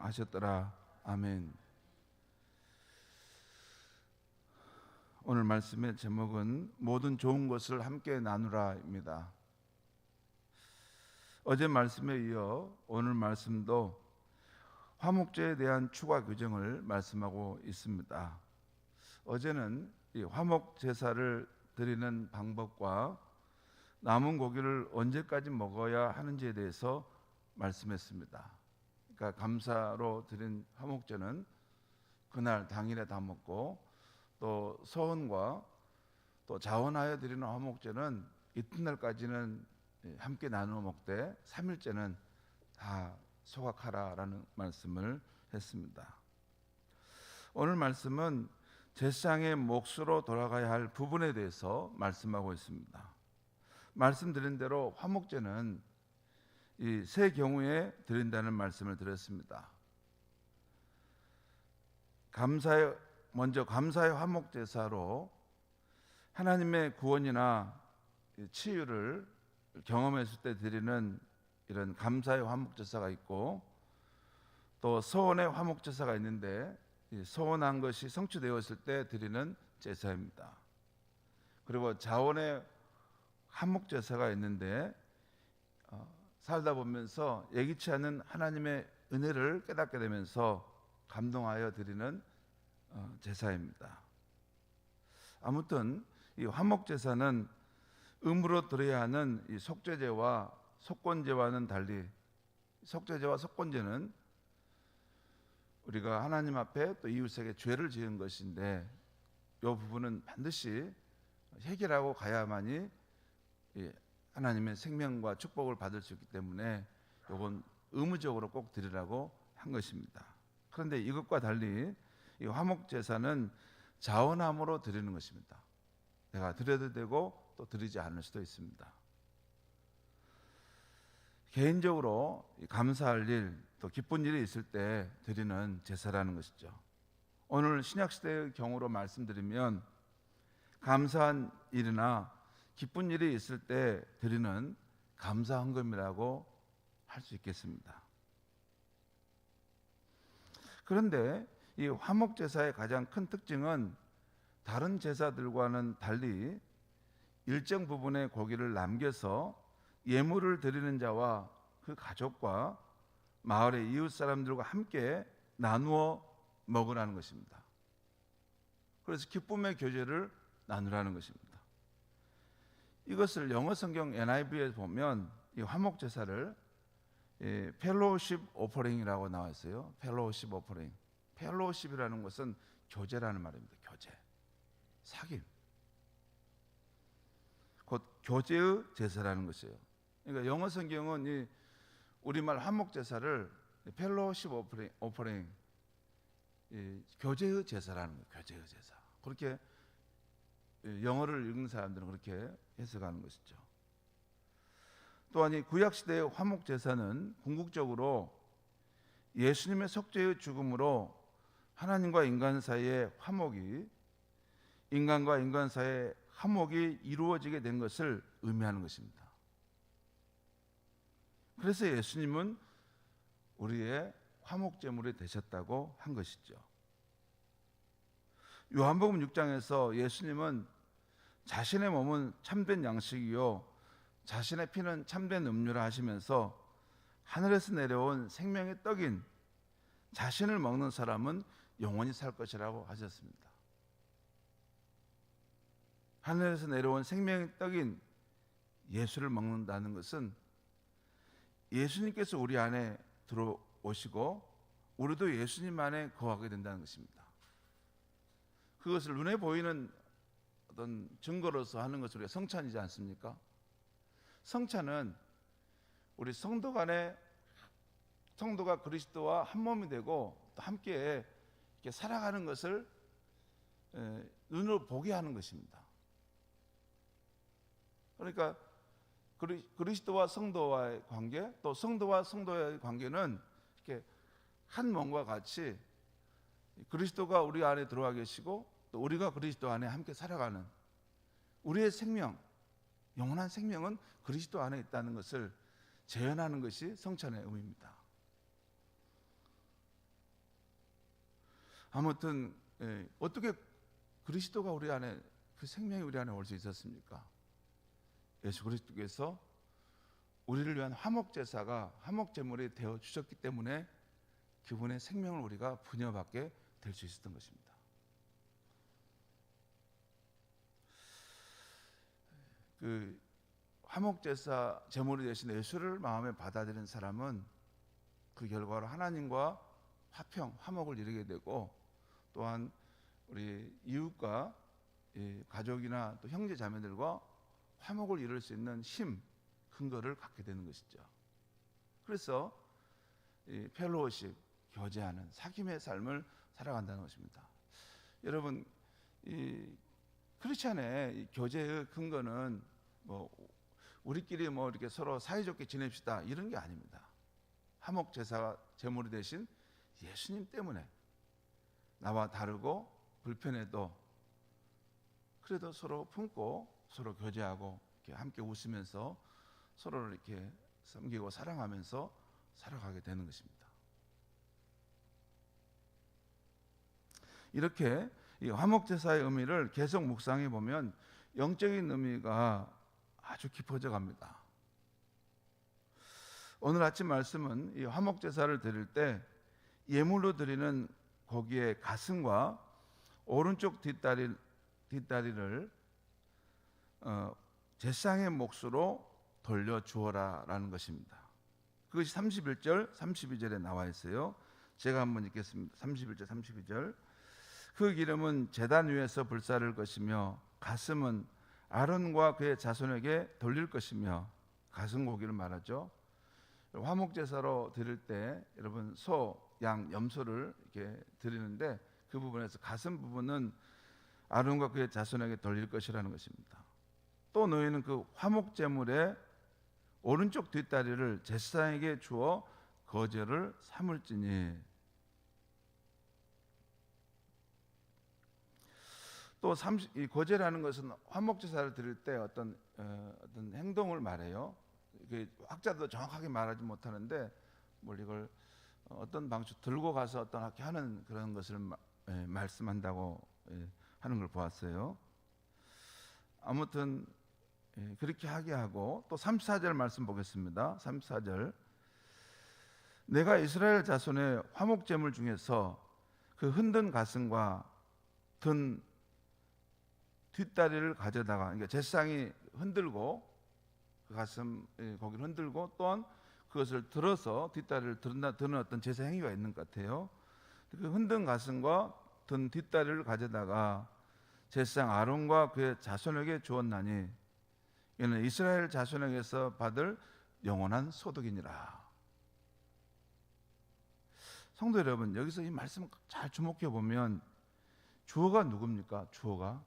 하셨더라. 아멘. 오늘 말씀의 제목은 모든 좋은 것을 함께 나누라입니다. 어제 말씀에 이어 오늘 말씀도 화목제에 대한 추가 규정을 말씀하고 있습니다. 어제는 이 화목 제사를 드리는 방법과 남은 고기를 언제까지 먹어야 하는지에 대해서 말씀했습니다. 그러니까 감사로 드린 화목제는 그날 당일에 다 먹고, 또 서원과 또 자원하여 드리는 화목제는 이튿날까지는 함께 나누어 먹되 3일째는 다 소각하라라는 말씀을 했습니다. 오늘 말씀은 제사장의 몫으로 돌아가야 할 부분에 대해서 말씀하고 있습니다. 말씀드린 대로 화목제는 이 세 경우에 드린다는 말씀을 드렸습니다. 먼저 감사의 화목 제사로 하나님의 구원이나 치유를 경험했을 때 드리는 이런 감사의 화목 제사가 있고, 또 서원의 화목 제사가 있는데 서원한 것이 성취되었을 때 드리는 제사입니다. 그리고 자원의 화목 제사가 있는데 살다 보면서 예기치 않은 하나님의 은혜를 깨닫게 되면서 감동하여 드리는 제사입니다. 아무튼 이 화목 제사는 음으로 드려야 하는 이 속죄제와 속건제와는 달리, 속죄제와 속건제는 우리가 하나님 앞에 또 이웃에게 죄를 지은 것인데, 이 부분은 반드시 해결하고 가야만이 하나님의 생명과 축복을 받을 수 있기 때문에 이건 의무적으로 꼭 드리라고 한 것입니다. 그런데 이것과 달리 이 화목 제사는 자원함으로 드리는 것입니다. 내가 드려도 되고 또 드리지 않을 수도 있습니다. 개인적으로 감사할 일, 또 기쁜 일이 있을 때 드리는 제사라는 것이죠. 오늘 신약시대의 경우로 말씀드리면 감사한 일이나 기쁜 일이 있을 때 드리는 감사헌금이라고 할 수 있겠습니다. 그런데 이 화목제사의 가장 큰 특징은 다른 제사들과는 달리 일정 부분의 고기를 남겨서 예물을 드리는 자와 그 가족과 마을의 이웃 사람들과 함께 나누어 먹으라는 것입니다. 그래서 기쁨의 교제를 나누라는 것입니다. 이것을 영어 성경 NIV에 보면 이 화목 제사를 펠로우십 오퍼링이라고 나와 있어요. 펠로우십 오퍼링. 펠로우십이라는 것은 교제라는 말입니다. 교제, 사귐, 곧 교제의 제사라는 것이에요. 그러니까 영어 성경은 이 우리말 화목 제사를 펠로우십 오퍼링, 교제의 제사라는 거예요. 교제의 제사. 그렇게 영어를 읽는 사람들은 그렇게 해석하는 것이죠. 또한 이 구약 시대의 화목 제사는 궁극적으로 예수님의 속죄의 죽음으로 하나님과 인간 사이의 화목이, 인간과 인간 사이의 화목이 이루어지게 된 것을 의미하는 것입니다. 그래서 예수님은 우리의 화목 제물이 되셨다고 한 것이죠. 요한복음 6장에서 예수님은 자신의 몸은 참된 양식이요 자신의 피는 참된 음료라 하시면서 하늘에서 내려온 생명의 떡인 자신을 먹는 사람은 영원히 살 것이라고 하셨습니다. 하늘에서 내려온 생명의 떡인 예수를 먹는다는 것은 예수님께서 우리 안에 들어오시고 우리도 예수님 안에 거하게 된다는 것입니다. 그것을 눈에 보이는 어떤 증거로서 하는 것이 우리가 성찬이지 않습니까? 성찬은 우리 성도 간에, 성도가 그리스도와 한 몸이 되고 또 함께 이렇게 살아가는 것을 눈으로 보게 하는 것입니다. 그러니까 그리스도와 성도와의 관계, 또 성도와 성도의 관계는 이렇게 한 몸과 같이 그리스도가 우리 안에 들어와 계시고 또 우리가 그리스도 안에 함께 살아가는 우리의 생명, 영원한 생명은 그리스도 안에 있다는 것을 재현하는 것이 성찬의 의미입니다. 아무튼 어떻게 그리스도가 우리 안에, 그 생명이 우리 안에 올 수 있었습니까? 예수 그리스도께서 우리를 위한 화목제사가 화목제물이 되어 주셨기 때문에 그분의 생명을 우리가 부여받게 될 수 있었던 것입니다. 그 화목제사 제물이 되신 예수를 마음에 받아들인 사람은 그 결과로 하나님과 화평, 화목을 이루게 되고, 또한 우리 이웃과 가족이나 또 형제 자매들과 화목을 이룰 수 있는 힘, 근거를 갖게 되는 것이죠. 그래서 펠로우십, 교제하는 사귐의 삶을 살아간다는 것입니다. 여러분, 이 크리스찬의 이 교제의 근거는 뭐 우리끼리 뭐 이렇게 서로 사이좋게 지냅시다 이런 게 아닙니다. 화목 제사가 제물이 되신 예수님 때문에 나와 다르고 불편해도 그래도 서로 품고 서로 교제하고 이렇게 함께 웃으면서 서로를 이렇게 섬기고 사랑하면서 살아가게 되는 것입니다. 이렇게 이 화목제사의 의미를 계속 묵상해 보면 영적인 의미가 아주 깊어져 갑니다. 오늘 아침 말씀은 이 화목제사를 드릴 때 예물로 드리는 고기의 가슴과 오른쪽 뒷다리를 제사장의 몫으로 돌려주어라 라는 것입니다. 그것이 31절 32절에 나와 있어요. 제가 한번 읽겠습니다. 31절 32절. 그 기름은 제단 위에서 불사를 것이며 가슴은 아론과 그의 자손에게 돌릴 것이며, 가슴 고기를 말하죠. 화목제사로 드릴 때 여러분 소, 양, 염소를 이렇게 드리는데 그 부분에서 가슴 부분은 아론과 그의 자손에게 돌릴 것이라는 것입니다. 또 너희는 그 화목제물의 오른쪽 뒷다리를 제사장에게 주어 거제를 삼을지니. 또 이 거제라는 것은 화목제사를 드릴 때 어떤 행동을 말해요. 학자도 정확하게 말하지 못하는데 뭘 이걸 어떤 방식 들고 가서 어떻게 하는 그런 것을 말씀한다고 하는 걸 보았어요. 아무튼 그렇게 하게 하고, 또 34절 말씀 보겠습니다. 34절. 내가 이스라엘 자손의 화목제물 중에서 그 흔든 가슴과 든 뒷다리를 가져다가, 그러니까 제사장이 흔들고 그 가슴 고기를 흔들고 또한 그것을 들어서 뒷다리를 드는 어떤 제사 행위가 있는 것 같아요. 그 흔든 가슴과 든 뒷다리를 가져다가 제사장 아론과 그의 자손에게 주었나니 이는 이스라엘 자손에게서 받을 영원한 소득이니라. 성도 여러분, 여기서 이 말씀 잘 주목해 보면 주어가 누굽니까? 주어가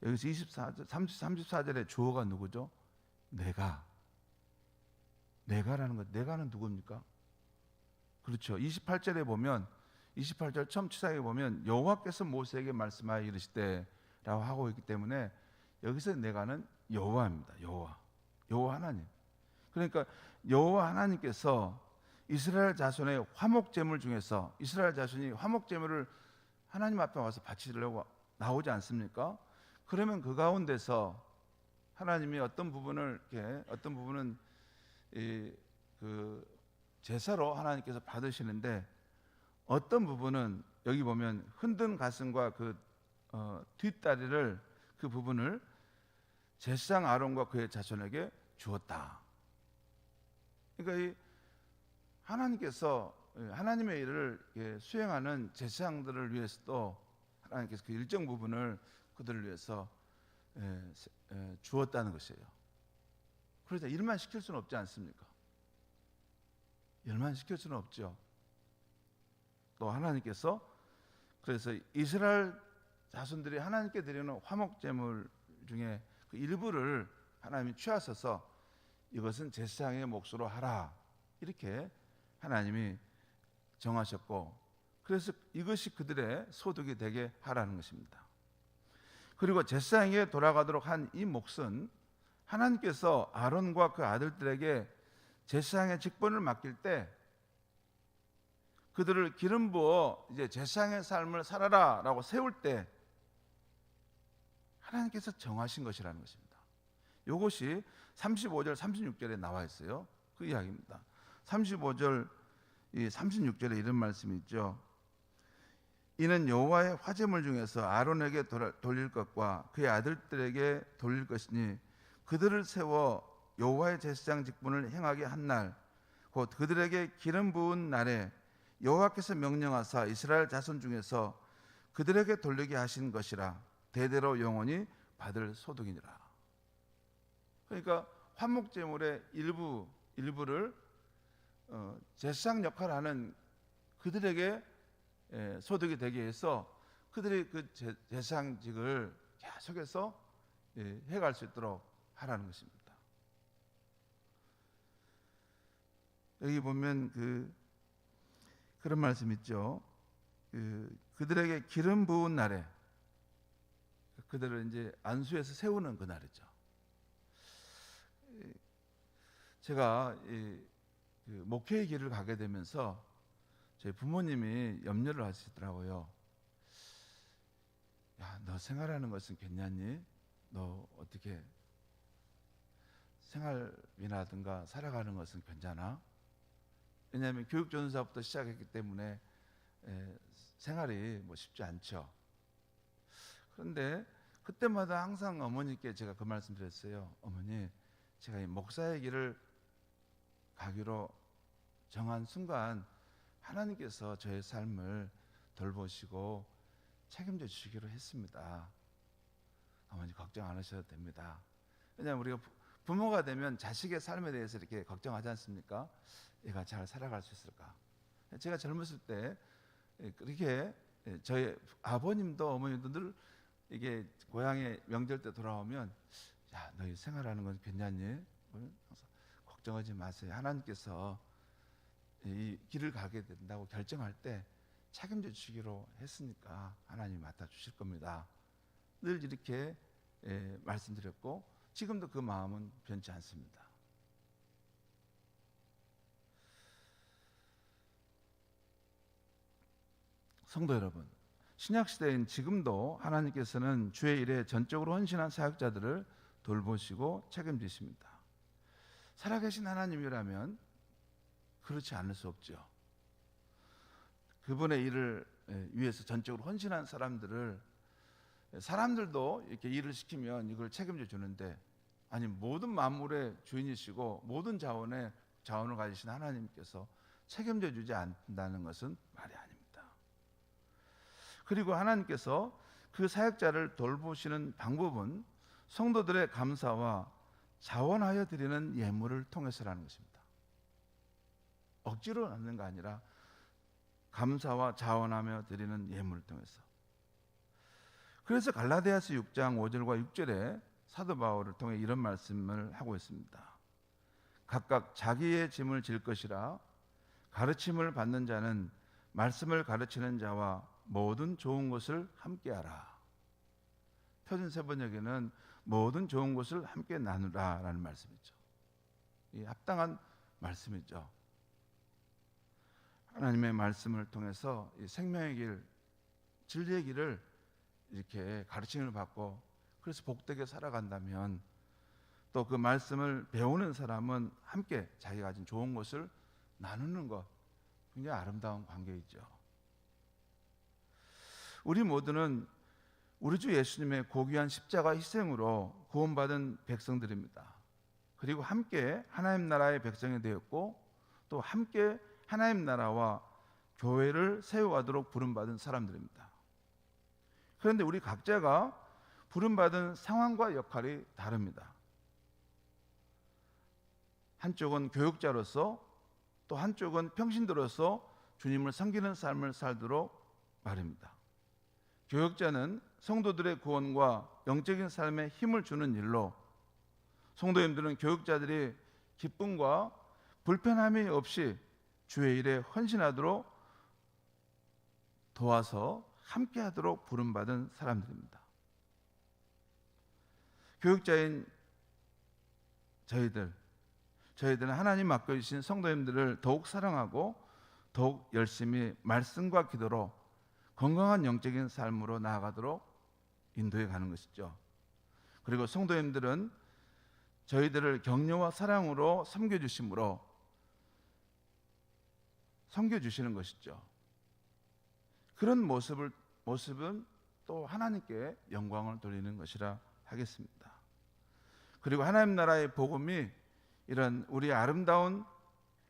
여기서 34절에 주어가 누구죠? 내가라는 것. 내가는 누굽니까? 그렇죠. 28절에 보면 28절 처음 시작에 보면 여호와께서 모세에게 말씀하여 이르시되라고 하고 있기 때문에 여기서 내가는 여호와입니다. 여호와 하나님. 그러니까 여호와 하나님께서 이스라엘 자손의 화목제물 중에서 이스라엘 자손이 화목제물을 하나님 앞에 와서 바치려고 나오지 않습니까? 그러면 그 가운데서 하나님이 어떤 부분은 그 제사로 하나님께서 받으시는데, 어떤 부분은 여기 보면 흔든 가슴과 그 뒷다리를, 그 부분을 제사장 아론과 그의 자손에게 주었다. 그러니까 이 하나님께서 하나님의 일을 수행하는 제사장들을 위해서도 하나님께서 그 일정 부분을 그들을 위해서 주었다는 것이에요. 그러자 일만 시킬 수는 없지 않습니까? 일만 시킬 수는 없죠. 또 하나님께서 그래서 이스라엘 자손들이 하나님께 드리는 화목제물 중에 그 일부를 하나님이 취하셔서 이것은 제사장의 몫으로 하라, 이렇게 하나님이 정하셨고, 그래서 이것이 그들의 소득이 되게 하라는 것입니다. 그리고 제사장에게 돌아가도록 한 이 몫은 하나님께서 아론과 그 아들들에게 제사장의 직분을 맡길 때 그들을 기름 부어 이제 제사장의 삶을 살아라라고 세울 때 하나님께서 정하신 것이라는 것입니다. 이것이 35절 36절에 나와 있어요. 그 이야기입니다. 35절 36절에 이런 말씀이 있죠. 이는 여호와의 화제물 중에서 아론에게 돌릴 것과 그의 아들들에게 돌릴 것이니 그들을 세워 여호와의 제사장 직분을 행하게 한 날 곧 그들에게 기름 부은 날에 여호와께서 명령하사 이스라엘 자손 중에서 그들에게 돌리게 하신 것이라 대대로 영원히 받을 소득이니라. 그러니까 화목제물의 일부를 제사장 역할을 하는 그들에게 소득이 되게 해서 그들이 그 제사장직을 계속해서 해갈 수 있도록 하라는 것입니다. 여기 보면 그런 말씀 있죠. 그들에게 기름 부은 날에, 그들을 이제 안수해서 세우는 그 날이죠. 제가 목회의 길을 가게 되면서 저희 부모님이 염려를 하시더라고요. 야, 너 생활하는 것은 괜찮니? 너 어떻게 생활비라든가 살아가는 것은 괜찮아? 왜냐하면 교육전사부터 시작했기 때문에 생활이 뭐 쉽지 않죠. 그런데 그때마다 항상 어머니께 제가 그 말씀 드렸어요. 어머니, 제가 이 목사의 길을 가기로 정한 순간 하나님께서 저의 삶을 돌보시고 책임져 주시기로 했습니다. 어머니 걱정 안 하셔도 됩니다. 왜냐하면 우리가 부모가 되면 자식의 삶에 대해서 이렇게 걱정하지 않습니까? 얘가 잘 살아갈 수 있을까? 제가 젊었을 때 그렇게 저희 아버님도 어머님도 늘 이게 고향에 명절 때 돌아오면 야, 너희 생활하는 건 괜찮니? 걱정하지 마세요. 하나님께서 이 길을 가게 된다고 결정할 때 책임져 주시기로 했으니까 하나님이 맡아 주실 겁니다. 늘 이렇게 말씀드렸고 지금도 그 마음은 변치 않습니다. 성도 여러분, 신약 시대인 지금도 하나님께서는 주의 일에 전적으로 헌신한 사역자들을 돌보시고 책임지십니다. 살아계신 하나님이라면 그렇지 않을 수 없죠. 그분의 일을 위해서 전적으로 헌신한 사람들도 이렇게 일을 시키면 이걸 책임져 주는데, 아니 모든 만물의 주인이시고 모든 자원을 가지신 하나님께서 책임져 주지 않는다는 것은 말이 아닙니다. 그리고 하나님께서 그 사역자를 돌보시는 방법은 성도들의 감사와 자원하여 드리는 예물을 통해서라는 것입니다. 억지로 하는 거 아니라 감사와 자원하며 드리는 예물을 통해서. 그래서 갈라디아서 6장 5절과 6절에 사도 바울을 통해 이런 말씀을 하고 있습니다. 각각 자기의 짐을 질 것이라 가르침을 받는 자는 말씀을 가르치는 자와 모든 좋은 것을 함께하라. 표준 세번역에는 모든 좋은 것을 함께 나누라라는 말씀이죠. 이 합당한 말씀이죠. 하나님의 말씀을 통해서 이 생명의 길, 진리의 길을 이렇게 가르침을 받고 그래서 복되게 살아간다면 또 그 말씀을 배우는 사람은 함께 자기가 가진 좋은 것을 나누는 것, 굉장히 아름다운 관계이죠. 우리 모두는 우리 주 예수님의 고귀한 십자가 희생으로 구원받은 백성들입니다. 그리고 함께 하나님 나라의 백성이 되었고 또 함께 하나님 나라와 교회를 세워가도록 부름받은 사람들입니다. 그런데 우리 각자가 부름받은 상황과 역할이 다릅니다. 한쪽은 교육자로서 또 한쪽은 평신도로서 주님을 섬기는 삶을 살도록 말입니다. 교육자는 성도들의 구원과 영적인 삶에 힘을 주는 일로, 성도님들은 교육자들이 기쁨과 불편함이 없이 주의 일에 헌신하도록 도와서 함께하도록 부름받은 사람들입니다. 교육자인 저희들은 하나님 맡겨주신 성도님들을 더욱 사랑하고 더욱 열심히 말씀과 기도로 건강한 영적인 삶으로 나아가도록 인도해 가는 것이죠. 그리고 성도님들은 저희들을 격려와 사랑으로 섬겨주심으로 섬겨주시는 것이죠. 그런 모습은 또 하나님께 영광을 돌리는 것이라 하겠습니다. 그리고 하나님 나라의 복음이 이런 우리 아름다운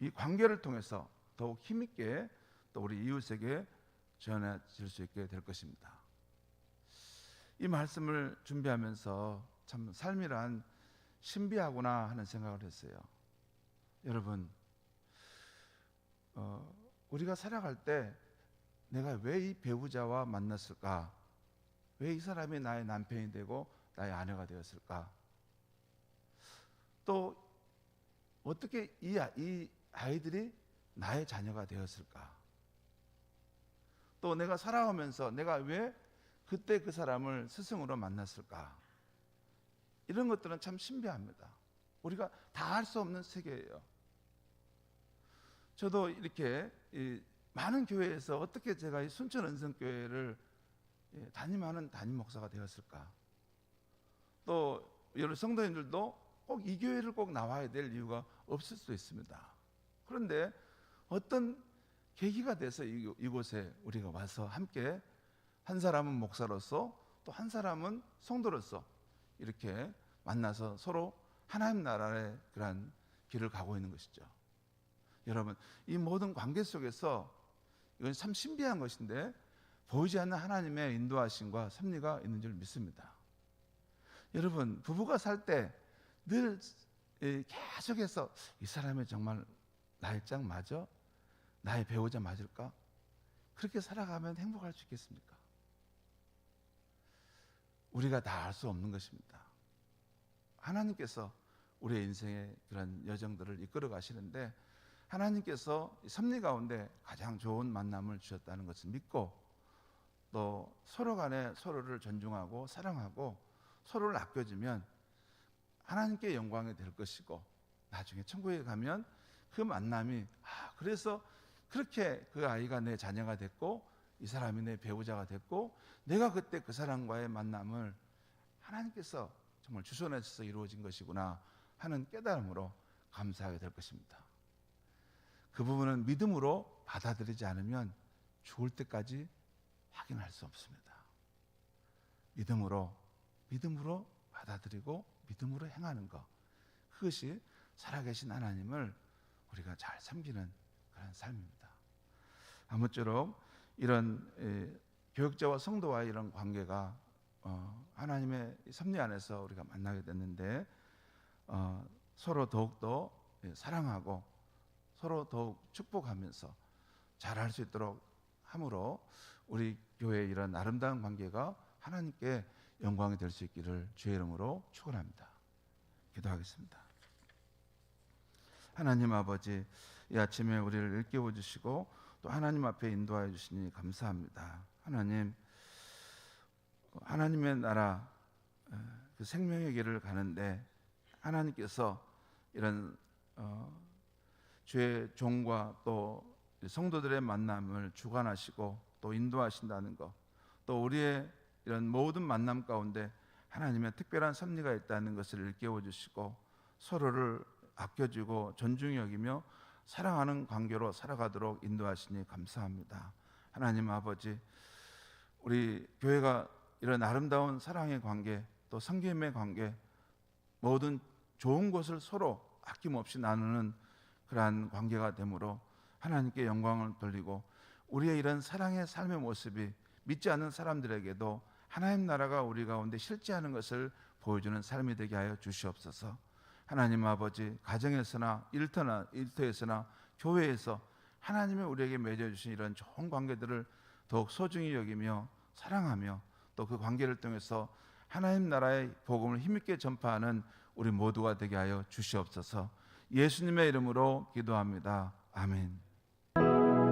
이 관계를 통해서 더욱 힘있게 또 우리 이웃에게 전해질 수 있게 될 것입니다. 이 말씀을 준비하면서 참 삶이란 신비하구나 하는 생각을 했어요. 여러분, 우리가 살아갈 때 내가 왜 이 배우자와 만났을까? 왜 이 사람이 나의 남편이 되고 나의 아내가 되었을까? 또 어떻게 이 아이들이 나의 자녀가 되었을까? 또 내가 살아오면서 내가 왜 그때 그 사람을 스승으로 만났을까? 이런 것들은 참 신비합니다. 우리가 다 알 수 없는 세계예요. 저도 이렇게 많은 교회에서 어떻게 제가 이 순천 은성교회를 담임하는 담임 목사가 되었을까? 또 여러 성도님들도 꼭 이 교회를 꼭 나와야 될 이유가 없을 수도 있습니다. 그런데 어떤 계기가 돼서 이곳에 우리가 와서 함께 한 사람은 목사로서 또 한 사람은 성도로서 이렇게 만나서 서로 하나님 나라의 그러한 길을 가고 있는 것이죠. 여러분, 이 모든 관계 속에서 이건 참 신비한 것인데 보이지 않는 하나님의 인도하심과 섭리가 있는 줄 믿습니다. 여러분, 부부가 살 때 늘 계속해서 이 사람이 정말 나의 짝 맞아? 나의 배우자 맞을까? 그렇게 살아가면 행복할 수 있겠습니까? 우리가 다 알 수 없는 것입니다. 하나님께서 우리의 인생의 그런 여정들을 이끌어 가시는데 하나님께서 섭리 가운데 가장 좋은 만남을 주셨다는 것을 믿고 또 서로 간에 서로를 존중하고 사랑하고 서로를 아껴주면 하나님께 영광이 될 것이고 나중에 천국에 가면 그 만남이 그래서 그렇게 그 아이가 내 자녀가 됐고 이 사람이 내 배우자가 됐고 내가 그때 그 사람과의 만남을 하나님께서 정말 주선하셔서 이루어진 것이구나 하는 깨달음으로 감사하게 될 것입니다. 그 부분은 믿음으로 받아들이지 않으면 죽을 때까지 확인할 수 없습니다. 믿음으로 받아들이고 믿음으로 행하는 것, 그것이 살아계신 하나님을 우리가 잘 섬기는 그런 삶입니다. 아무쪼록 이런 교역자와 성도와의 이런 관계가 하나님의 섭리 안에서 우리가 만나게 됐는데 서로 더욱더 사랑하고 서로 더욱 축복하면서 잘할 수 있도록 함으로 우리 교회의 이런 아름다운 관계가 하나님께 영광이 될 수 있기를 주의 이름으로 축원합니다. 기도하겠습니다. 하나님 아버지, 이 아침에 우리를 일깨워 주시고 또 하나님 앞에 인도하여 주시니 감사합니다. 하나님의 나라 그 생명의 길을 가는데 하나님께서 이런 주의 종과 또 성도들의 만남을 주관하시고 또 인도하신다는 것, 또 우리의 이런 모든 만남 가운데 하나님의 특별한 섭리가 있다는 것을 일깨워 주시고 서로를 아껴주고 존중히 여기며 사랑하는 관계로 살아가도록 인도하시니 감사합니다. 하나님 아버지, 우리 교회가 이런 아름다운 사랑의 관계 또 섬김의 관계 모든 좋은 것을 서로 아낌없이 나누는 그러한 관계가 되므로 하나님께 영광을 돌리고 우리의 이런 사랑의 삶의 모습이 믿지 않는 사람들에게도 하나님 나라가 우리 가운데 실제하는 것을 보여주는 삶이 되게 하여 주시옵소서. 하나님 아버지, 가정에서나 일터에서나 교회에서 하나님이 우리에게 맺어주신 이런 좋은 관계들을 더욱 소중히 여기며 사랑하며 또 그 관계를 통해서 하나님 나라의 복음을 힘있게 전파하는 우리 모두가 되게 하여 주시옵소서. 예수님의 이름으로 기도합니다. 아멘.